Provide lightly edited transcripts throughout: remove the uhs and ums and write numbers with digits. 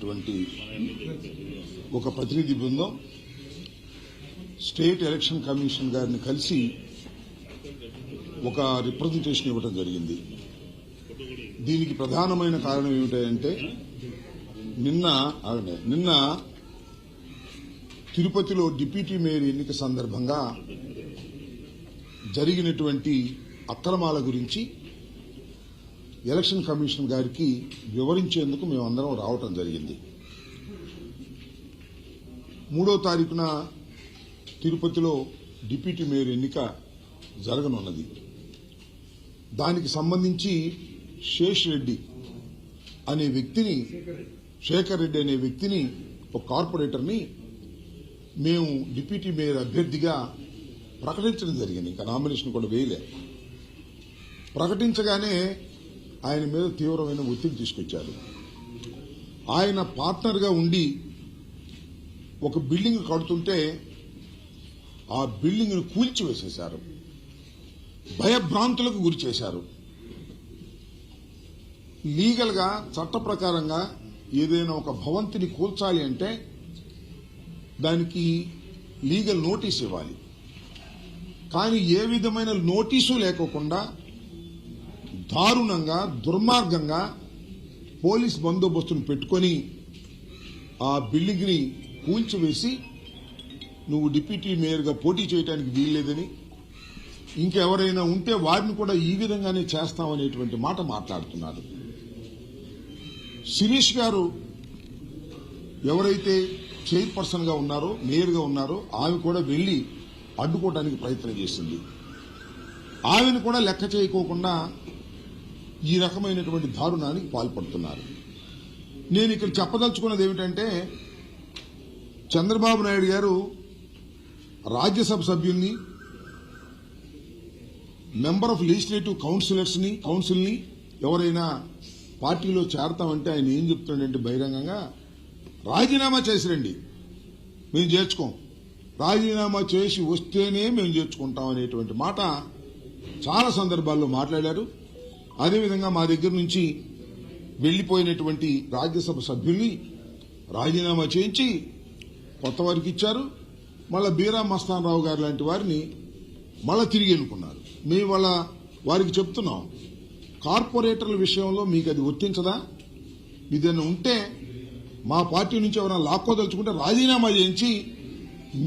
సంబంధించినటువంటి ఒక ప్రతినిధి బృందం స్టేట్ ఎలక్షన్ కమిషన్ గారిని కలిసి ఒక రిప్రజెంటేషన్ ఇవ్వడం జరిగింది. దీనికి ప్రధానమైన కారణం ఏమిటంటే నిన్న తిరుపతిలో డిప్యూటీ మేయర్ ఎన్నిక సందర్భంగా జరిగినటువంటి అక్రమాల గురించి ఎలక్షన్ కమిషన్ గారికి వివరించేందుకు మేమందరం రావటం జరిగింది. 3వ తారీఖున తిరుపతిలో డిప్యూటీ మేయర్ ఎన్నిక జరగనున్నది. దానికి సంబంధించి శేఖర్ రెడ్డి అనే వ్యక్తిని ఒక కార్పొరేటర్ని మేము డిప్యూటీ మేయర్ అభ్యర్థిగా ప్రకటించడం జరిగింది. ఇంకా నామినేషన్ కూడా వేయలే. ప్రకటించగానే ఆయన మీద తీవ్రమైన ఒత్తిడి తీసుకొచ్చారు. ఆయన పార్ట్నర్గా ఉండి ఒక బిల్డింగ్ కడుతుంటే ఆ బిల్డింగ్ను కూల్చివేసేశారు, భయభ్రాంతులకు గురి చేశారు. లీగల్గా చట్ట ప్రకారంగా ఏదైనా ఒక భవంతిని కూల్చాలి అంటే దానికి లీగల్ నోటీస్ ఇవ్వాలి. కానీ ఏ విధమైన నోటీసు లేకోకుండా దారుణంగా దుర్మార్గంగా పోలీస్ బందోబస్తును పెట్టుకొని ఆ బిల్డింగ్ ని కూల్చివేసి నువ్వు డిప్యూటీ మేయర్గా పోటీ చేయడానికి వీల్లేదని, ఇంకెవరైనా ఉంటే వారిని కూడా ఈ విధంగానే చేస్తామనేటువంటి మాట మాట్లాడుతున్నారు. శిరీష్ గారు ఎవరైతే చైర్పర్సన్ గా ఉన్నారో, మేయర్గా ఉన్నారో ఆమె కూడా వెళ్లి అడ్డుకోవడానికి ప్రయత్నం చేసింది. ఆమెను కూడా లెక్క చేయకోకుండా ఈ రకమైనటువంటి దారుణానికి పాల్పడుతున్నారు. నేను ఇక్కడ చెప్పదలుచుకున్నది ఏమిటంటే, చంద్రబాబు నాయుడు గారు రాజ్యసభ సభ్యుల్ని, మెంబర్ ఆఫ్ లెజిస్లేటివ్ కౌన్సిల్ని ఎవరైనా పార్టీలో చేరతామంటే ఆయన ఏం చెప్తున్నాడంటే బహిరంగంగా రాజీనామా చేసి రండి, మేము చేర్చుకోం, రాజీనామా చేసి వస్తేనే మేము చేర్చుకుంటాం అనేటువంటి మాట చాలా సందర్భాల్లో మాట్లాడారు. అదేవిధంగా మా దగ్గర నుంచి వెళ్లిపోయినటువంటి రాజ్యసభ సభ్యుల్ని రాజీనామా చేయించి కొత్త వారికి ఇచ్చారు. మళ్ళా బీరా మస్తాన్ రావు గారు లాంటి వారిని మళ్ళా తిరిగి ఎన్నుకున్నారు. మేము వారికి చెప్తున్నాం, కార్పొరేటర్ల విషయంలో మీకు అది వర్తించదా? ఏదైనా ఉంటే మా పార్టీ నుంచి ఎవరైనా లాక్కోదలుచుకుంటే రాజీనామా చేయించి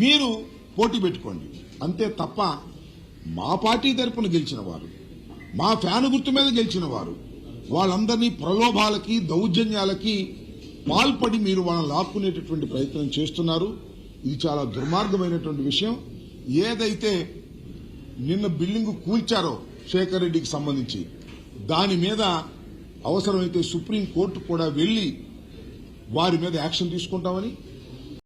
మీరు పోటీ పెట్టుకోండి, అంతే తప్ప మా పార్టీ తరపున గెలిచిన వారు, మా ఫ్యాను గుర్తు మీద గెలిచిన వారు వాళ్ళందరినీ ప్రలోభాలకి దౌర్జన్యాలకి పాల్పడి మీరు వాళ్ళని లాక్కునేటటువంటి ప్రయత్నం చేస్తున్నారు. ఇది చాలా దుర్మార్గమైనటువంటి విషయం. ఏదైతే నిన్న బిల్డింగ్ కూల్చారో శేఖర్ రెడ్డికి సంబంధించి దాని మీద అవసరమైతే సుప్రీంకోర్టు కూడా వెళ్లి వారి మీద యాక్షన్ తీసుకుంటామని